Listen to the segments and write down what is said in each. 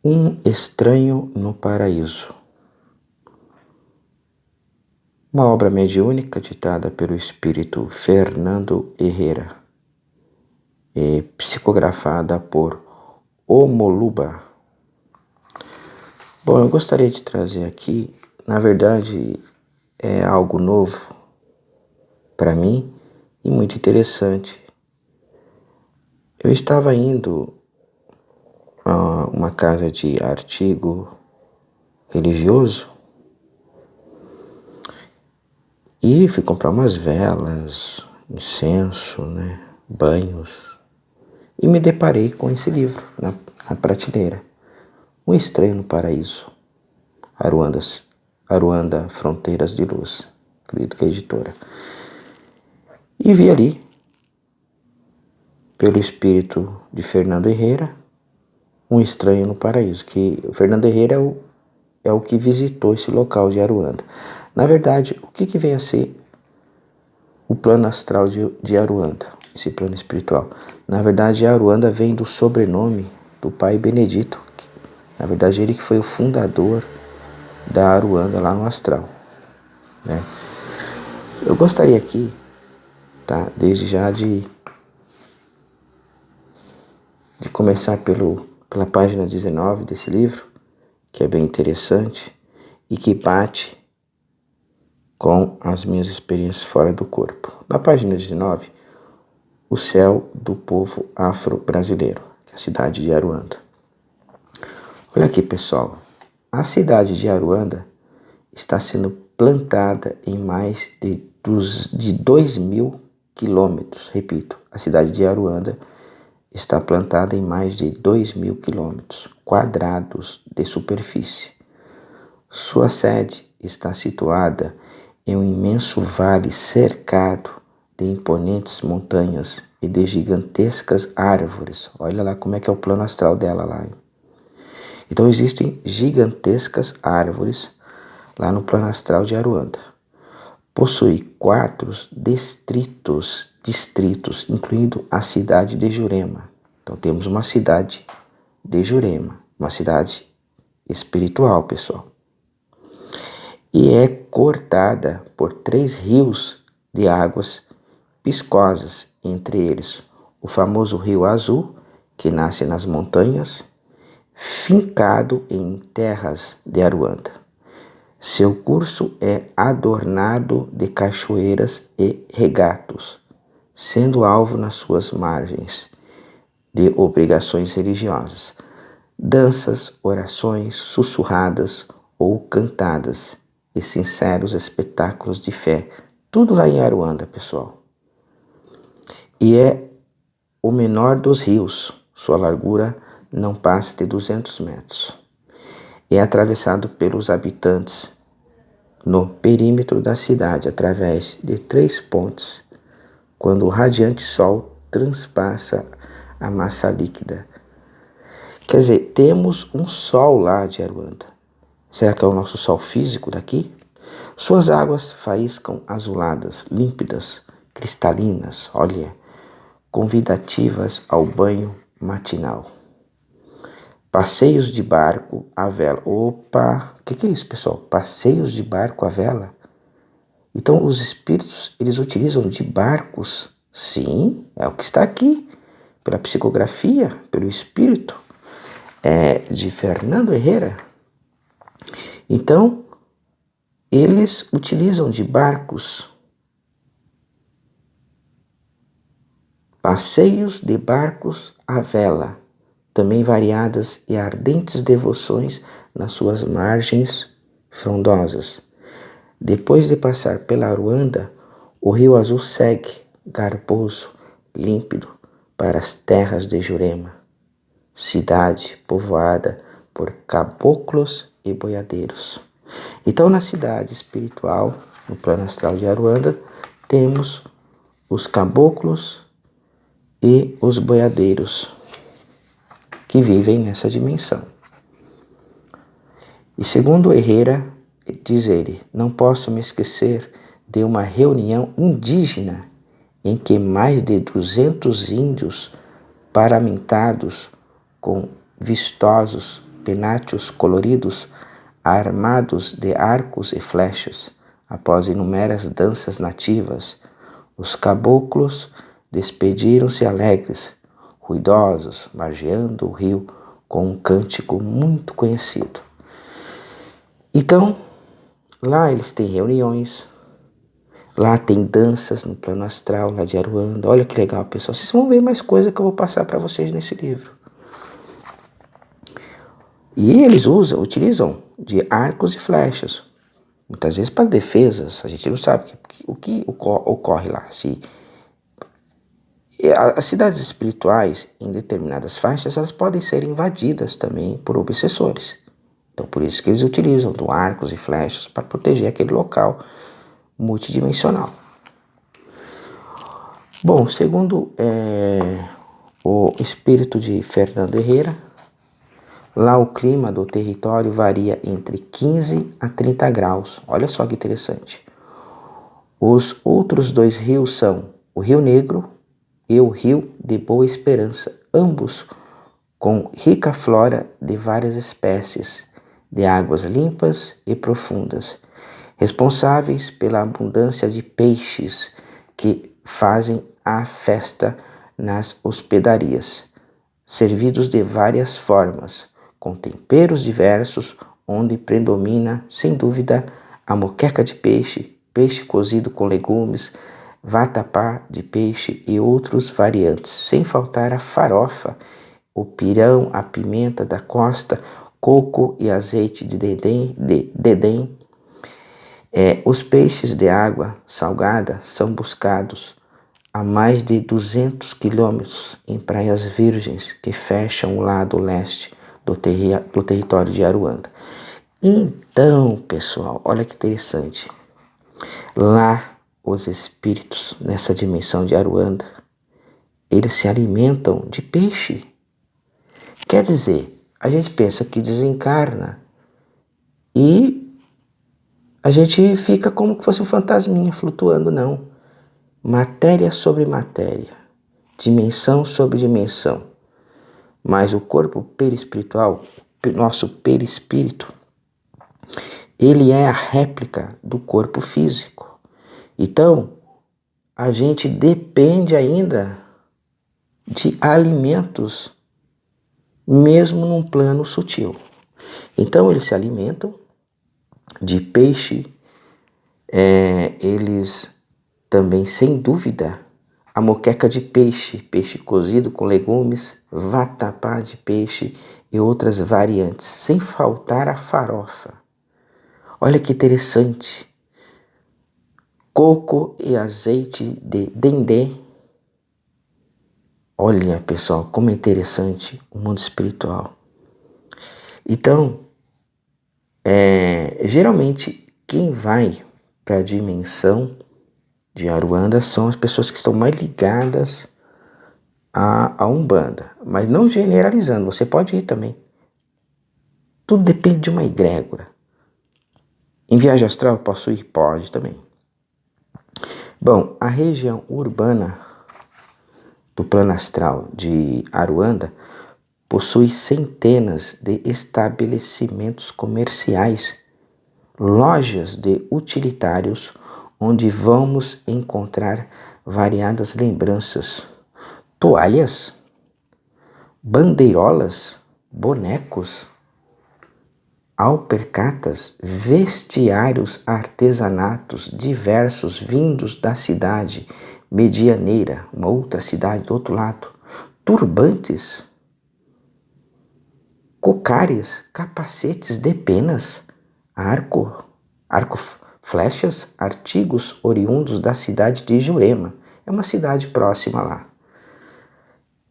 Um Estranho no Paraíso. Uma obra mediúnica ditada pelo espírito Fernando Herrera e psicografada por Omoluba. Bom, eu gostaria de trazer aqui, na verdade, é algo novo para mim e muito interessante. Eu estava indo a uma casa de artigo religioso e fui comprar umas velas, incenso, banhos, e me deparei com esse livro na prateleira. Um Estranho no Paraíso, Aruanda Fronteiras de Luz, acredito que é a editora. E vi ali, pelo espírito de Fernando Herrera, Um Estranho no Paraíso, que o Fernando Herrera é o que visitou esse local de Aruanda. Na verdade, o que vem a ser o plano astral de Aruanda, esse plano espiritual? Na verdade, Aruanda vem do sobrenome do pai Benedito. Na verdade, ele que foi o fundador da Aruanda lá no astral, né? Eu gostaria aqui, desde já de começar pela página 19 desse livro, que é bem interessante e que bate com as minhas experiências fora do corpo. Na página 19, o céu do povo afro-brasileiro, que é a cidade de Aruanda. Olha aqui, pessoal, a cidade de Aruanda está sendo plantada em mais de 2.000 quilômetros. Repito, a cidade de Aruanda está plantada em mais de 2.000 quilômetros quadrados de superfície. Sua sede está situada em um imenso vale cercado de imponentes montanhas e de gigantescas árvores. Olha lá como é que é o plano astral dela lá. Então existem gigantescas árvores lá no plano astral de Aruanda. Possui 4 distritos, incluindo a cidade de Jurema. Então temos uma cidade de Jurema, uma cidade espiritual, pessoal. E é cortada por 3 rios de águas viscosas, entre eles o famoso Rio Azul, que nasce nas montanhas, fincado em terras de Aruanda. Seu curso é adornado de cachoeiras e regatos, sendo alvo nas suas margens de obrigações religiosas, danças, orações sussurradas ou cantadas e sinceros espetáculos de fé. Tudo lá em Aruanda, pessoal. E é o menor dos rios. Sua largura não passa de 200 metros. É atravessado pelos habitantes no perímetro da cidade através de 3 pontes, quando o radiante sol transpassa a massa líquida. Quer dizer, temos um sol lá de Aruanda. Será que é o nosso sol físico daqui? Suas águas faiscam azuladas, límpidas, cristalinas, olha, convidativas ao banho matinal. Passeios de barco à vela. Opa, o que é isso, pessoal? Passeios de barco à vela? Então os espíritos, eles utilizam de barcos? Sim, é o que está aqui, pela psicografia, pelo espírito de Fernando Herrera. Então, eles utilizam de barcos, passeios de barcos à vela, também variadas e ardentes devoções nas suas margens frondosas. Depois de passar pela Aruanda, o Rio Azul segue, garboso, límpido, para as terras de Jurema, cidade povoada por caboclos e boiadeiros. Então, na cidade espiritual, no plano astral de Aruanda, temos os caboclos e os boiadeiros que vivem nessa dimensão. E segundo Herrera, diz ele, não posso me esquecer de uma reunião indígena em que mais de 200 índios paramentados com vistosos penáteos coloridos, armados de arcos e flechas, após inúmeras danças nativas, os caboclos despediram-se alegres, ruidosos, margeando o rio com um cântico muito conhecido. Então, lá eles têm reuniões, lá tem danças no plano astral, lá de Aruanda. Olha que legal, pessoal. Vocês vão ver mais coisa que eu vou passar para vocês nesse livro. E eles utilizam de arcos e flechas, muitas vezes para defesas. A gente não sabe o que ocorre lá. As cidades espirituais, em determinadas faixas, elas podem ser invadidas também por obsessores. Então, por isso que eles utilizam de arcos e flechas para proteger aquele local multidimensional. Bom, segundo o espírito de Fernando Herrera, lá o clima do território varia entre 15 a 30 graus. Olha só que interessante. Os outros dois rios são o Rio Negro e o Rio de Boa Esperança, ambos com rica flora de várias espécies, de águas limpas e profundas, responsáveis pela abundância de peixes que fazem a festa nas hospedarias, servidos de várias formas, com temperos diversos, onde predomina, sem dúvida, a moqueca de peixe, peixe cozido com legumes, vatapá de peixe e outros variantes, sem faltar a farofa, o pirão, a pimenta da costa, coco e azeite de dedém. Os peixes de água salgada são buscados a mais de 200 quilômetros em praias virgens que fecham o lado leste do território de Aruanda. Então, pessoal, olha que interessante. Lá, os espíritos, nessa dimensão de Aruanda, eles se alimentam de peixe. Quer dizer, a gente pensa que desencarna e a gente fica como que fosse um fantasminha flutuando, não. Matéria sobre matéria, dimensão sobre dimensão. Mas o corpo perispiritual, nosso perispírito, ele é a réplica do corpo físico. Então, a gente depende ainda de alimentos, mesmo num plano sutil. Então, eles se alimentam de peixe, eles também, sem dúvida, a moqueca de peixe, peixe cozido com legumes, vatapá de peixe e outras variantes, sem faltar a farofa. Olha que interessante. Coco e azeite de dendê. Olha, pessoal, como é interessante o mundo espiritual. Então, geralmente, quem vai para a dimensão de Aruanda são as pessoas que estão mais ligadas à Umbanda. Mas não generalizando, você pode ir também. Tudo depende de uma egrégora. Em viagem astral, posso ir? Pode também. Bom, a região urbana do plano astral de Aruanda possui centenas de estabelecimentos comerciais, lojas de utilitários, onde vamos encontrar variadas lembranças, toalhas, bandeirolas, bonecos, alpercatas, vestiários, artesanatos diversos vindos da cidade medianeira, uma outra cidade do outro lado, turbantes, cocares, capacetes de penas, arco, flechas, artigos oriundos da cidade de Jurema. É uma cidade próxima lá.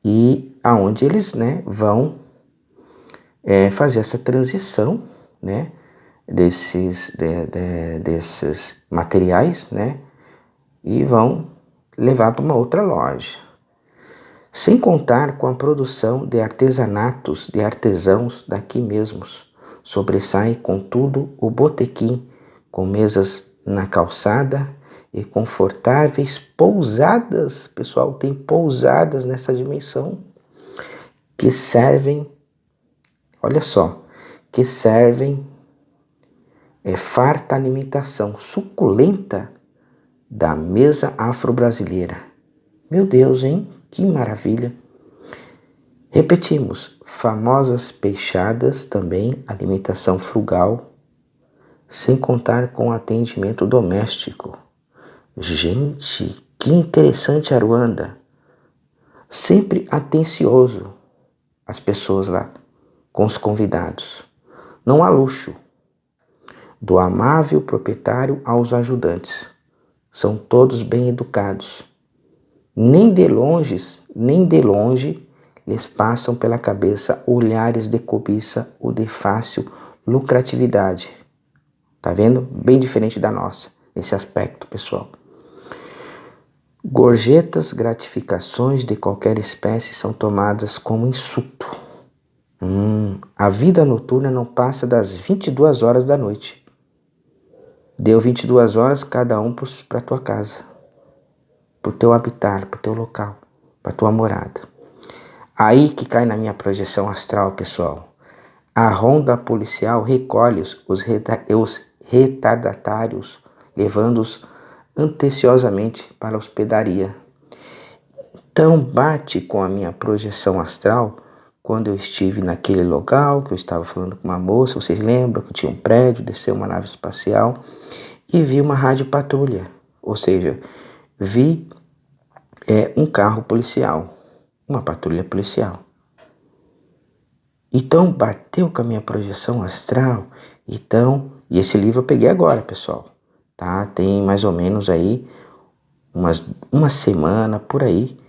E aonde eles, vão fazer essa transição, desses materiais, e vão levar para uma outra loja. Sem contar com a produção de artesanatos de artesãos daqui mesmos. Sobressai, contudo, o botequim, com mesas na calçada e confortáveis pousadas. Pessoal, tem pousadas nessa dimensão que servem, olha só, que servem farta alimentação suculenta da mesa afro-brasileira. Meu Deus, hein? Que maravilha! Repetimos, famosas peixadas também, alimentação frugal, sem contar com atendimento doméstico. Gente, que interessante Aruanda! Sempre atencioso as pessoas lá, com os convidados. Não há luxo. Do amável proprietário aos ajudantes. São todos bem educados. Nem de longe, lhes passam pela cabeça olhares de cobiça ou de fácil lucratividade. Tá vendo? Bem diferente da nossa, nesse aspecto, pessoal. Gorjetas, gratificações de qualquer espécie são tomadas como insulto. A vida noturna não passa das 22 horas da noite. Deu 22 horas cada um para tua casa, para o teu habitar, para o teu local, para tua morada. Aí que cai na minha projeção astral, pessoal. A ronda policial recolhe os retardatários, levando-os anteciosamente para a hospedaria. Então bate com a minha projeção astral quando eu estive naquele local que eu estava falando com uma moça. Vocês lembram que tinha um prédio, desceu uma nave espacial e vi uma rádio patrulha, ou seja, vi um carro policial, uma patrulha policial. Então bateu com a minha projeção astral. Então, e esse livro eu peguei agora, pessoal, tá? Tem mais ou menos aí uma semana por aí.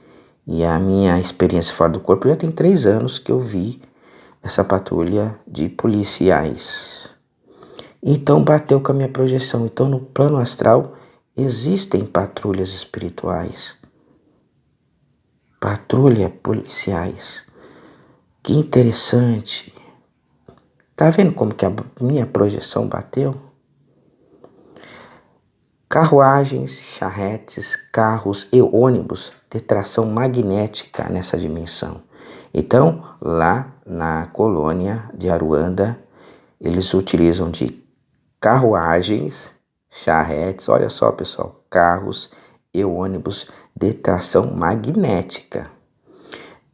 E a minha experiência fora do corpo já tem 3 anos que eu vi essa patrulha de policiais. Então bateu com a minha projeção. Então no plano astral existem patrulhas espirituais. Patrulha policiais. Que interessante. Tá vendo como que a minha projeção bateu? Carruagens, charretes, carros e ônibus de tração magnética nessa dimensão. Então, lá na colônia de Aruanda, eles utilizam de carruagens, charretes, olha só pessoal, carros e ônibus de tração magnética.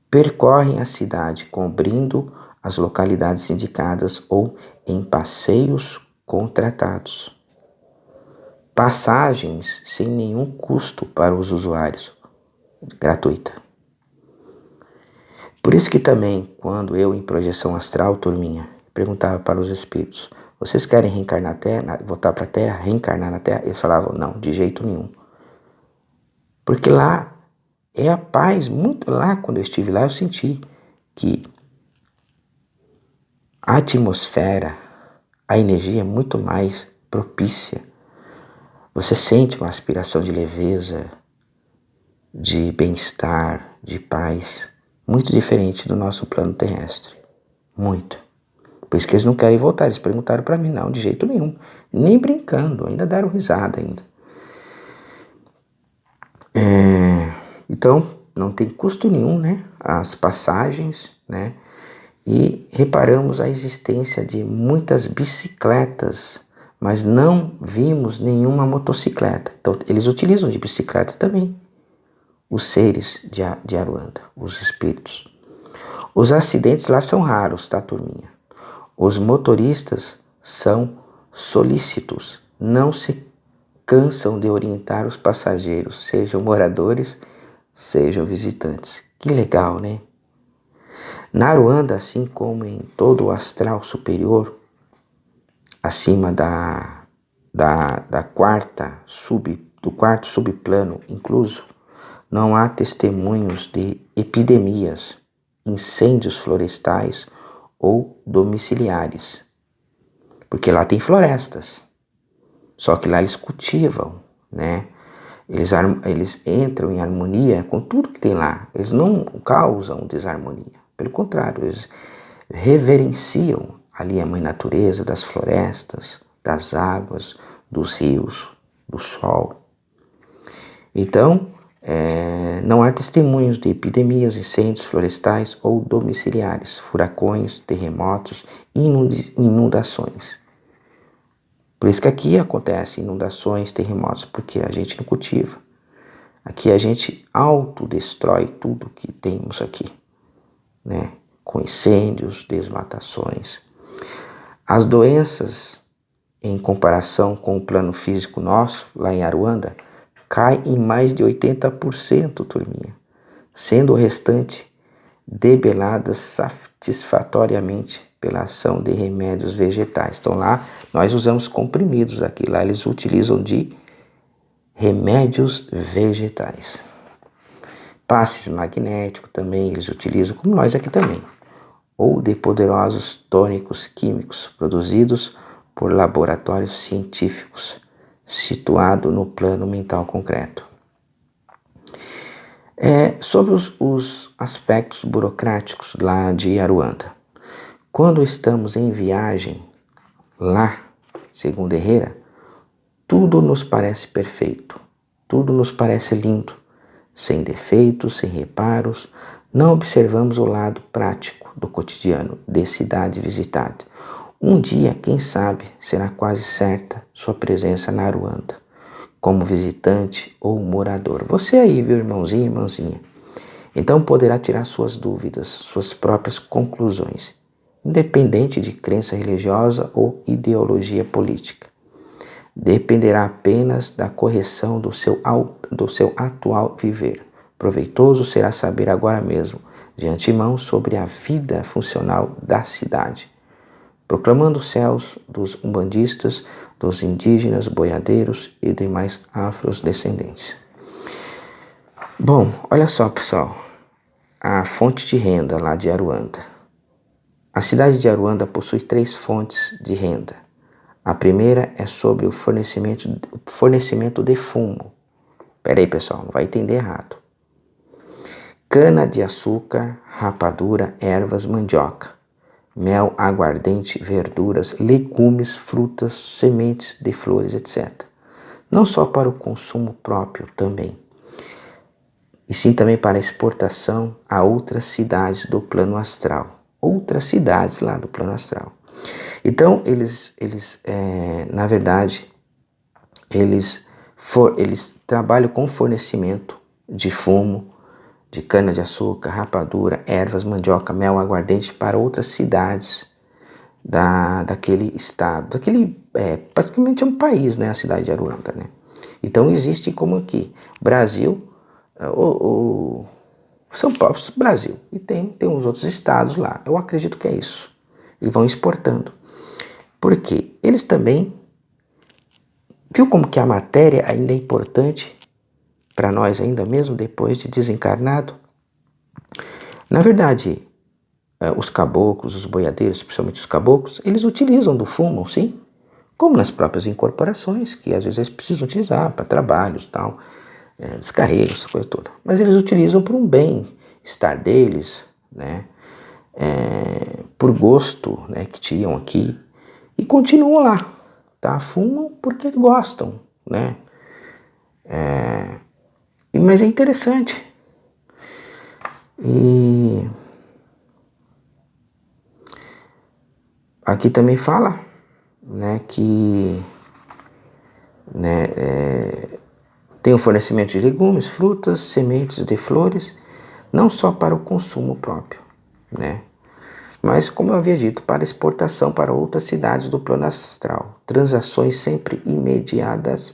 Percorrem a cidade cobrindo as localidades indicadas ou em passeios contratados. Passagens sem nenhum custo para os usuários, gratuita. Por isso que também, quando eu em projeção astral, turminha, perguntava para os espíritos, vocês querem reencarnar na Terra, voltar para a Terra, reencarnar na Terra? Eles falavam, não, de jeito nenhum. Porque lá é a paz, muito lá, quando eu estive lá, eu senti que a atmosfera, a energia é muito mais propícia. Você sente uma aspiração de leveza, de bem-estar, de paz, muito diferente do nosso plano terrestre. Muito. Por isso que eles não querem voltar. Eles perguntaram para mim, não, de jeito nenhum. Nem brincando, ainda deram risada ainda. Então, não tem custo nenhum, né? As passagens, né? E reparamos a existência de muitas bicicletas, mas não vimos nenhuma motocicleta. Então, eles utilizam de bicicleta também, os seres de Aruanda, os espíritos. Os acidentes lá são raros, tá, turminha? Os motoristas são solícitos, não se cansam de orientar os passageiros, sejam moradores, sejam visitantes. Que legal, né? Na Aruanda, assim como em todo o astral superior, acima do quarto subplano incluso, não há testemunhos de epidemias, incêndios florestais ou domiciliares. Porque lá tem florestas. Só que lá eles cultivam, né? Eles entram em harmonia com tudo que tem lá. Eles não causam desarmonia. Pelo contrário, eles reverenciam ali a mãe natureza das florestas, das águas, dos rios, do sol. Então, Não há testemunhos de epidemias, incêndios florestais ou domiciliares, furacões, terremotos, inundações. Por isso que aqui acontecem inundações, terremotos, porque a gente não cultiva. Aqui a gente autodestrói tudo que temos aqui, né? Com incêndios, desmatações. As doenças, em comparação com o plano físico nosso, lá em Aruanda, cai em mais de 80%, turminha, sendo o restante debeladas satisfatoriamente pela ação de remédios vegetais. Então lá nós usamos comprimidos, aqui lá eles utilizam de remédios vegetais. Passes magnéticos também eles utilizam, como nós aqui também, ou de poderosos tônicos químicos produzidos por laboratórios científicos, situado no plano mental concreto. Sobre os aspectos burocráticos lá de Aruanda. Quando estamos em viagem lá, segundo Herrera, tudo nos parece perfeito, tudo nos parece lindo, sem defeitos, sem reparos. Não observamos o lado prático do cotidiano de cidade visitada. Um dia, quem sabe, será quase certa sua presença na Aruanda, como visitante ou morador. Você aí, viu, irmãozinho e irmãzinha? Então poderá tirar suas dúvidas, suas próprias conclusões, independente de crença religiosa ou ideologia política. Dependerá apenas da correção do seu atual viver. Proveitoso será saber agora mesmo, de antemão, sobre a vida funcional da cidade, proclamando os céus dos umbandistas, dos indígenas, boiadeiros e demais afrodescendentes. Bom, olha só, pessoal, a fonte de renda lá de Aruanda. A cidade de Aruanda possui 3 fontes de renda. A primeira é sobre o fornecimento de fumo. Peraí, pessoal, não vai entender errado. Cana-de-açúcar, rapadura, ervas, mandioca, mel, aguardente, verduras, legumes, frutas, sementes de flores, etc. Não só para o consumo próprio também, e sim também para exportação a outras cidades do plano astral. Outras cidades lá do plano astral. Então, eles na verdade, eles trabalham com fornecimento de fumo, de cana-de-açúcar, rapadura, ervas, mandioca, mel, aguardente para outras cidades daquele estado. Praticamente é um país, né, a cidade de Aruanda, né? Então existe como aqui, Brasil, São Paulo, Brasil, e tem uns outros estados lá. Eu acredito que é isso. E vão exportando. Porque eles também, viu como que a matéria ainda é importante para nós ainda mesmo depois de desencarnado? Na verdade, os caboclos, os boiadeiros, principalmente os caboclos, eles utilizam do fumo, sim, como nas próprias incorporações, que às vezes eles precisam utilizar para trabalhos, tal, descarregos, essa coisa toda. Mas eles utilizam por um bem-estar deles, né? Por gosto, né, que tinham aqui, e continuam lá, tá? Fumam porque gostam, né? Mas é interessante. E aqui também fala, né, que, né, tem o fornecimento de legumes, frutas, sementes de flores, não só para o consumo próprio, né? Mas, como eu havia dito, para exportação para outras cidades do plano astral. Transações sempre intermediadas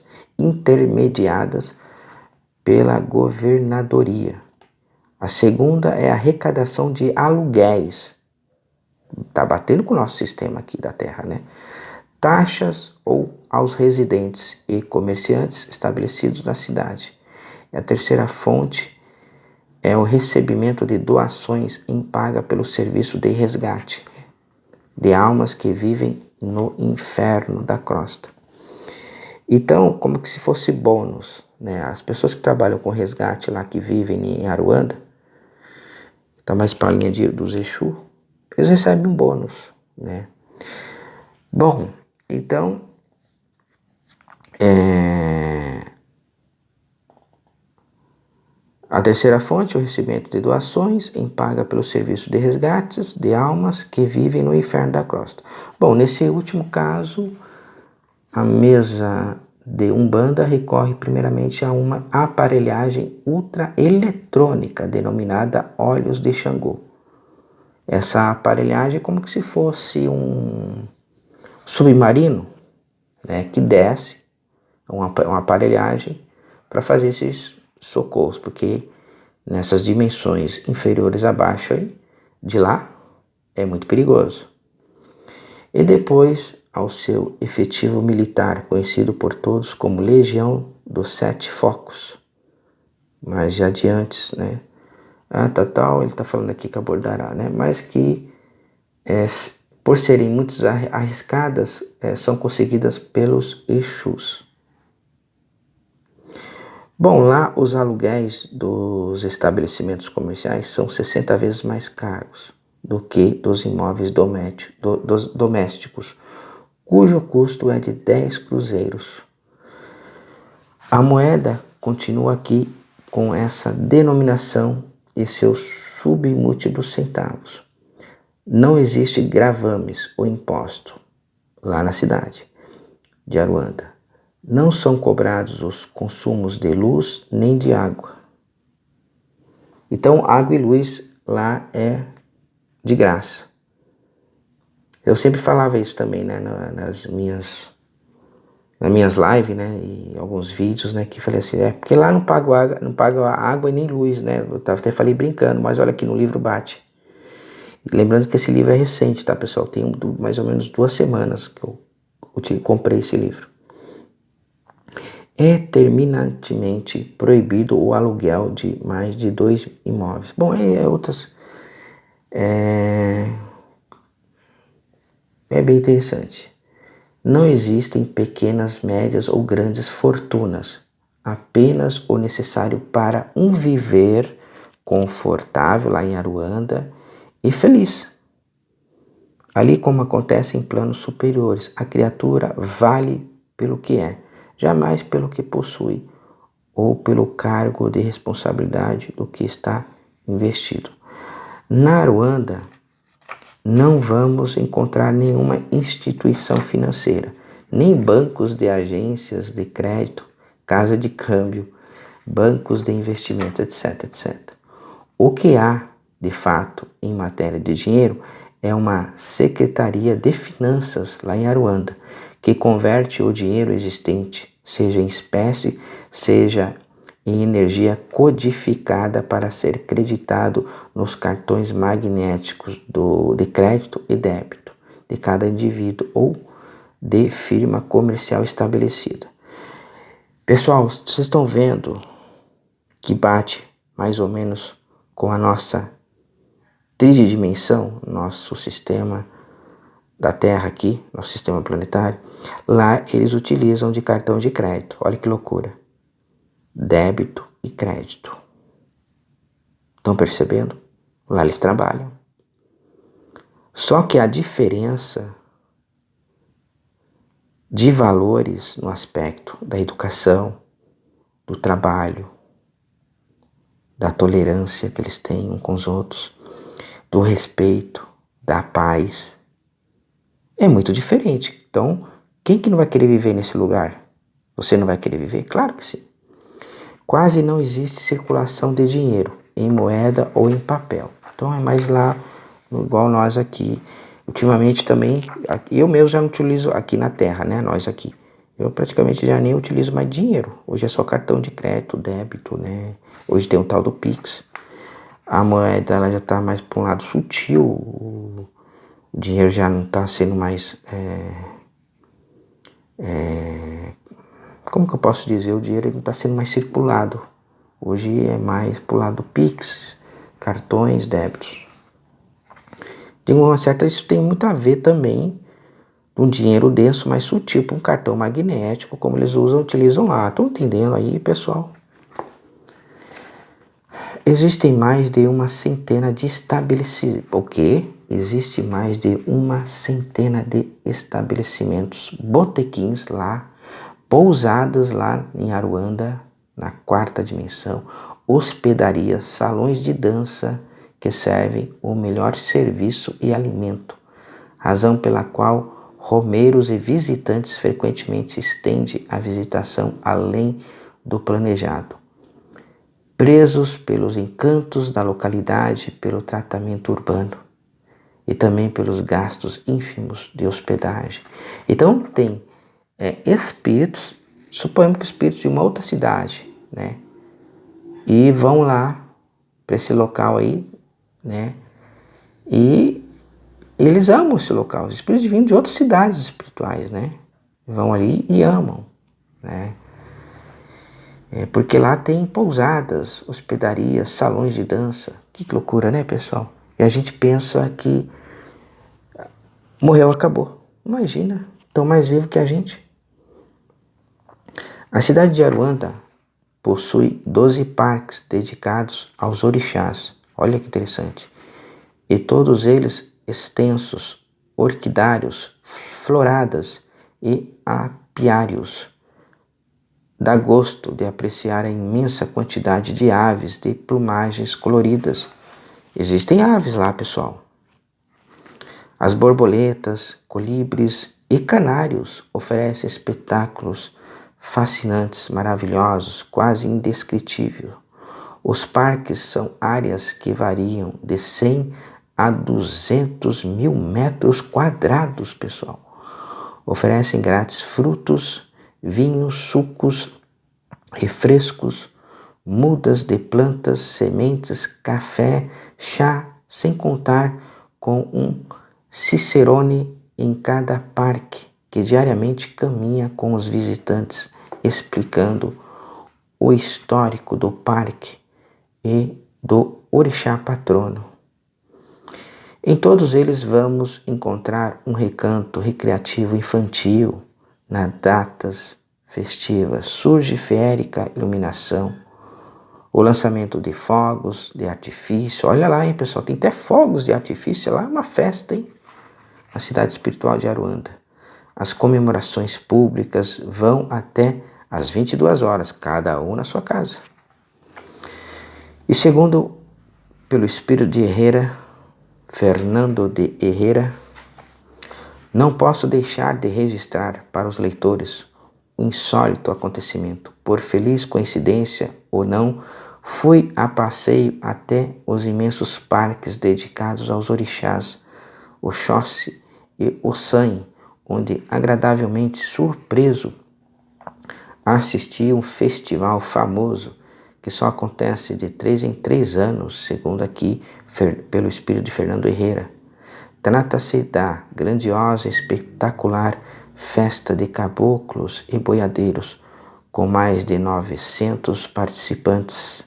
pela governadoria. A segunda é a arrecadação de aluguéis. Está batendo com o nosso sistema aqui da Terra, né? Taxas ou aos residentes e comerciantes estabelecidos na cidade. E a terceira fonte é o recebimento de doações em paga pelo serviço de resgate de almas que vivem no inferno da crosta. Então, como que se fosse bônus, né? As pessoas que trabalham com resgate lá, que vivem em Aruanda, tá mais para a linha dos Exu, eles recebem um bônus, né? Bom, então, A terceira fonte é o recebimento de doações em paga pelo serviço de resgates de almas que vivem no inferno da crosta. Bom, nesse último caso, a mesa de Umbanda recorre primeiramente a uma aparelhagem ultraeletrônica denominada Olhos de Xangô. Essa aparelhagem é como se fosse um submarino, né, que desce, uma aparelhagem para fazer esses socorros, porque nessas dimensões inferiores abaixo de lá é muito perigoso. E depois ao seu efetivo militar, conhecido por todos como Legião dos Sete Focos. Mais adiante, né? Ele está falando aqui que abordará, né? Mas que por serem muito arriscadas, são conseguidas pelos Exus. Bom, lá os aluguéis dos estabelecimentos comerciais são 60 vezes mais caros do que dos imóveis domésticos, cujo custo é de 10 cruzeiros. A moeda continua aqui com essa denominação e seus submúltiplos centavos. Não existe gravames ou imposto lá na cidade de Aruanda. Não são cobrados os consumos de luz nem de água. Então, água e luz lá é de graça. Eu sempre falava isso também, né, nas minhas lives, né, e alguns vídeos, né, que falei assim, porque lá não pago água e nem luz, né, eu até falei brincando, mas olha aqui no livro bate. Lembrando que esse livro é recente, tá, pessoal, tem mais ou menos 2 semanas que eu comprei esse livro. É terminantemente proibido o aluguel de mais de 2 imóveis. Bom, é bem interessante. Não existem pequenas, médias ou grandes fortunas. Apenas o necessário para um viver confortável lá em Aruanda e feliz. Ali, como acontece em planos superiores, a criatura vale pelo que é, jamais pelo que possui ou pelo cargo de responsabilidade do que está investido. Na Aruanda, não vamos encontrar nenhuma instituição financeira, nem bancos de agências de crédito, casa de câmbio, bancos de investimento, etc, etc. O que há, de fato, em matéria de dinheiro é uma secretaria de finanças lá em Aruanda, que converte o dinheiro existente, seja em espécie, seja em energia codificada para ser creditado nos cartões magnéticos de crédito e débito de cada indivíduo ou de firma comercial estabelecida. Pessoal, vocês estão vendo que bate mais ou menos com a nossa tridimensão, nosso sistema da Terra aqui, nosso sistema planetário. Lá eles utilizam de cartão de crédito, olha que loucura, débito e crédito. Estão percebendo? Lá eles trabalham. Só que a diferença de valores no aspecto da educação, do trabalho, da tolerância que eles têm uns com os outros, do respeito, da paz, é muito diferente. Então, quem que não vai querer viver nesse lugar? Você não vai querer viver? Claro que sim. Quase não existe circulação de dinheiro em moeda ou em papel. Então é mais lá, igual nós aqui. Ultimamente também, eu mesmo já não utilizo aqui na Terra, né? Nós aqui. Eu praticamente já nem utilizo mais dinheiro. Hoje é só cartão de crédito, débito, né? Hoje tem o tal do Pix. A moeda ela já está mais para um lado sutil. O dinheiro já não está sendo mais... como que eu posso dizer? O dinheiro não está sendo mais circulado. Hoje é mais para o lado do Pix, cartões, débitos. De uma certa, isso tem muito a ver também com um dinheiro denso, mais sutil, para um cartão magnético, como eles utilizam lá. Estão entendendo aí, pessoal? Existem mais de 100 de estabelecimentos. O quê? Existe mais de 100 de estabelecimentos, botequins lá, pousadas lá em Aruanda, na 4ª dimensão, hospedarias, salões de dança que servem o melhor serviço e alimento, razão pela qual romeiros e visitantes frequentemente estendem a visitação além do planejado. Presos pelos encantos da localidade, pelo tratamento urbano e também pelos gastos ínfimos de hospedagem. Então tem espíritos, suponhamos que espíritos de uma outra cidade, né? E vão lá para esse local aí, né? E eles amam esse local. Os espíritos vindo de outras cidades espirituais, né? Vão ali e amam, né? Porque lá tem pousadas, hospedarias, salões de dança. Que loucura, né, pessoal? E a gente pensa que morreu, acabou. Imagina, estão mais vivos que a gente. A cidade de Aruanda possui 12 parques dedicados aos orixás. Olha que interessante. E todos eles extensos, orquidários, floradas e apiários. Dá gosto de apreciar a imensa quantidade de aves de plumagens coloridas. Existem aves lá, pessoal. As borboletas, colibres e canários oferecem espetáculos fascinantes, maravilhosos, quase indescritíveis. Os parques são áreas que variam de 100 a 200 mil metros quadrados, pessoal. Oferecem grátis frutos, vinhos, sucos, refrescos, mudas de plantas, sementes, café, chá, sem contar com um cicerone em cada parque, que diariamente caminha com os visitantes, explicando o histórico do parque e do orixá patrono. Em todos eles vamos encontrar um recanto recreativo infantil. Nas datas festivas surge féerica iluminação, o lançamento de fogos de artifício. Olha lá, hein, pessoal, tem até fogos de artifício lá, uma festa, hein? A cidade espiritual de Aruanda. As comemorações públicas vão até às 22 horas, cada um na sua casa. E segundo pelo espírito de Herrera, Fernando de Herrera, não posso deixar de registrar para os leitores o insólito acontecimento. Por feliz coincidência ou não, fui a passeio até os imensos parques dedicados aos orixás, Oxóssi e Ossanhe, onde agradavelmente surpreso assisti a um festival famoso que só acontece de 3 em 3 anos, segundo aqui pelo espírito de Fernando Herrera. Trata-se da grandiosa e espetacular festa de caboclos e boiadeiros, com mais de 900 participantes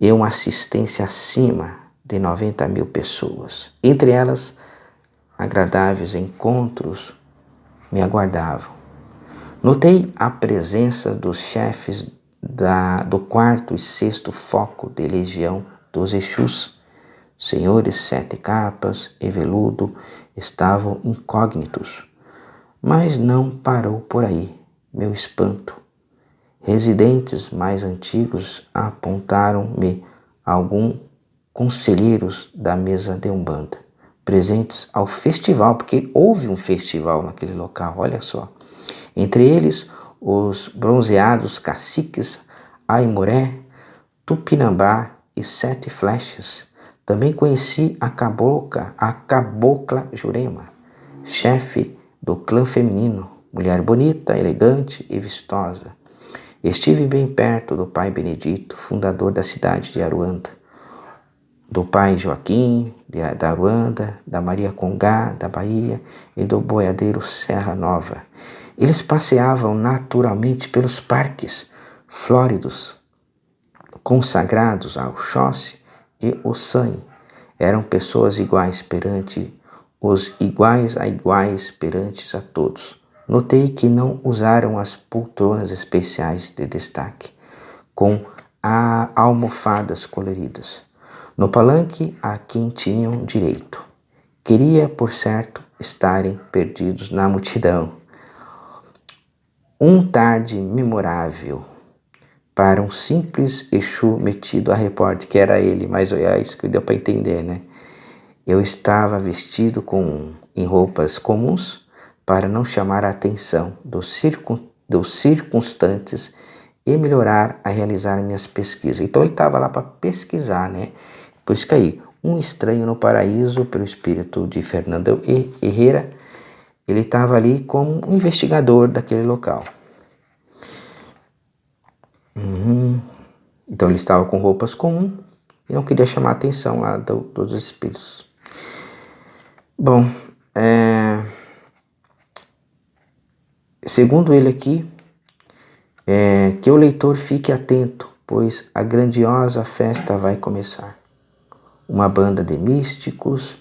e uma assistência acima de 90 mil pessoas. Entre elas, agradáveis encontros me aguardavam. Notei a presença dos chefes do 4º e 6º foco de legião dos Exus. Senhores 7 capas e veludo estavam incógnitos, mas não parou por aí meu espanto. Residentes mais antigos apontaram-me alguns conselheiros da mesa de Umbanda, presentes ao festival, porque houve um festival naquele local, olha só. Entre eles, os bronzeados caciques Aimoré, Tupinambá e 7 Flechas. Também conheci a cabocla Jurema, chefe do clã feminino, mulher bonita, elegante e vistosa. Estive bem perto do pai Benedito, fundador da cidade de Aruanda, do pai Joaquim, da Aruanda, da Maria Congá, da Bahia e do boiadeiro Serra Nova. Eles passeavam naturalmente pelos parques flóridos, consagrados ao Oxóssi e Ossanhe. Eram pessoas iguais perante os iguais a iguais perante a todos. Notei que não usaram as poltronas especiais de destaque, com almofadas coloridas. No palanque a quem tinham direito. Queria, por certo, estarem perdidos na multidão. Um tarde memorável, para um simples Exu metido a repórter, que era ele, mas é isso que deu para entender, né? Eu estava vestido em roupas comuns para não chamar a atenção dos circunstantes e melhorar a realizar minhas pesquisas. Então ele estava lá para pesquisar, né? Por isso que aí, Um Estranho no Paraíso, pelo espírito de Fernando Herrera, ele estava ali como um investigador daquele local. Então ele estava com roupas comuns e não queria chamar a atenção lá dos espíritos. Bom, segundo ele aqui, que o leitor fique atento, pois a grandiosa festa vai começar. Uma banda de músicos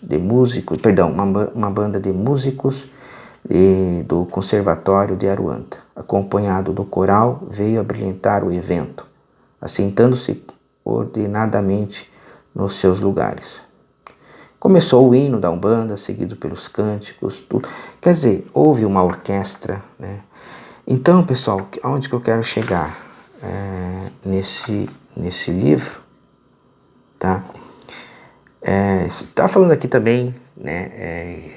do Conservatório de Aruanda, acompanhado do coral, veio a brilhantar o evento, assentando-se ordenadamente nos seus lugares. Começou o hino da Umbanda, seguido pelos cânticos, tudo. Quer dizer, houve uma orquestra, né? Então, pessoal, aonde que eu quero chegar nesse livro, tá? Está falando aqui também, né?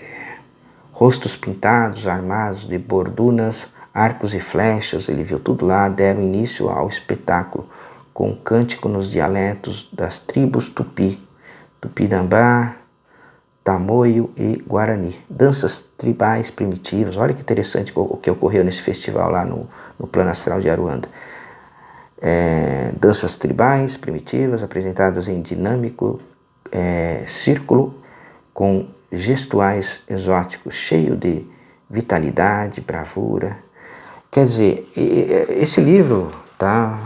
Rostos pintados, armados de bordunas, arcos e flechas, ele viu tudo lá, deram início ao espetáculo, com cântico nos dialetos das tribos Tupi, Tupinambá, Tamoio e Guarani. Danças tribais primitivas. Olha que interessante o que ocorreu nesse festival lá no Plano Astral de Aruanda. Danças tribais primitivas apresentadas em dinâmico círculo com gestuais exóticos, cheio de vitalidade, bravura. Quer dizer, esse livro, tá?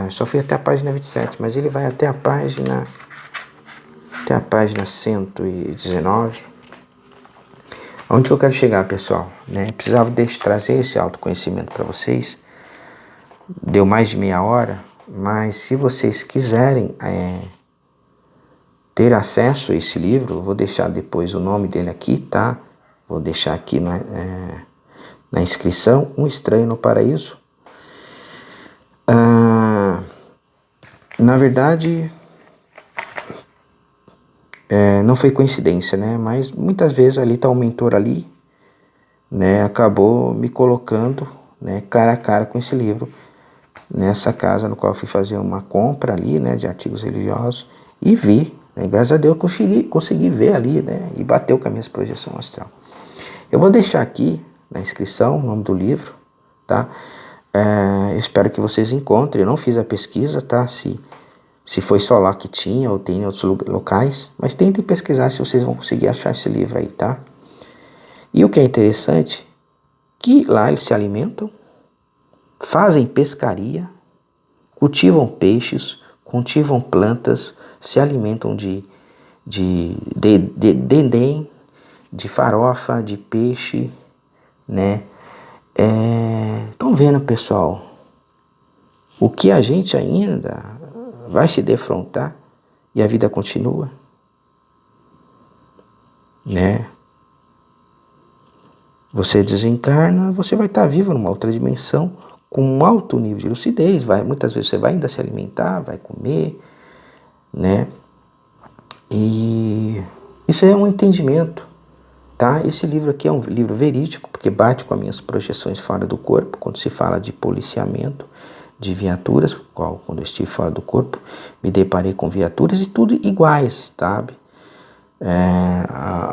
Só fui até a página 27, mas ele vai até a página 119. Onde que eu quero chegar, pessoal? Né? Precisava trazer esse autoconhecimento para vocês. Deu mais de meia hora, mas se vocês quiserem ter acesso a esse livro, eu vou deixar depois o nome dele aqui, tá? Vou deixar aqui na inscrição, Um Estranho no Paraíso. Na verdade, não foi coincidência, né? Mas muitas vezes ali está um mentor ali, né? Acabou me colocando, né, cara a cara com esse livro, nessa casa no qual eu fui fazer uma compra ali, né, de artigos religiosos, e vi, né, graças a Deus consegui ver ali, né, e bateu com a minha projeção astral. Eu vou deixar aqui na inscrição o nome do livro, tá? Espero que vocês encontrem. Eu não fiz a pesquisa, tá? Se foi só lá que tinha ou tem em outros locais, mas tentem pesquisar se vocês vão conseguir achar esse livro aí, tá? E o que é interessante, que lá eles se alimentam, fazem pescaria, cultivam peixes, cultivam plantas, se alimentam de dendém, de farofa, de peixe, né? Estão vendo, pessoal, o que a gente ainda vai se defrontar e a vida continua, né? Você desencarna, você vai estar vivo numa outra dimensão, com um alto nível de lucidez, muitas vezes você vai ainda se alimentar, vai comer, né? E isso é um entendimento, tá? Esse livro aqui é um livro verídico, porque bate com as minhas projeções fora do corpo, quando se fala de policiamento de viaturas, quando eu estive fora do corpo, me deparei com viaturas e tudo iguais, sabe?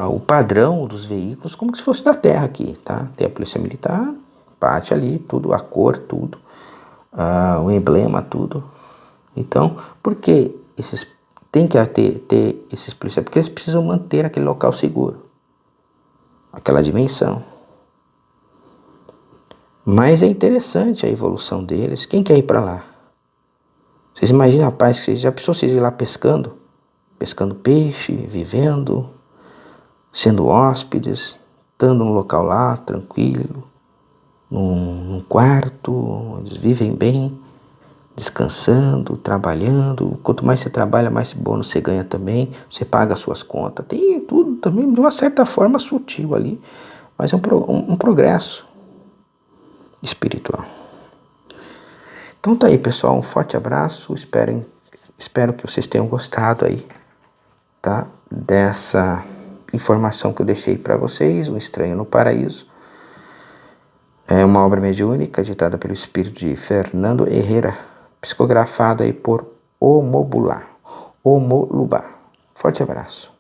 O padrão dos veículos, como se fosse da terra aqui, tá? Tem a polícia militar, bate ali, tudo, a cor, tudo, o emblema, tudo. Então, por que tem que ter esses policiais? Porque eles precisam manter aquele local seguro, aquela dimensão. Mas é interessante a evolução deles. Quem quer ir para lá? Vocês imaginam, rapaz, que já pensou vocês ir lá pescando peixe, vivendo, sendo hóspedes, estando num local lá, tranquilo, num quarto, eles vivem bem, descansando, trabalhando. Quanto mais você trabalha, mais bônus você ganha também, você paga as suas contas. Tem tudo também, de uma certa forma, sutil ali, mas é um progresso espiritual. Então tá aí, pessoal, um forte abraço, espero que vocês tenham gostado aí, tá? Dessa informação que eu deixei para vocês, Um Estranho no Paraíso. É uma obra mediúnica ditada pelo espírito de Fernando Herrera, psicografado aí por Omolubá. Forte abraço.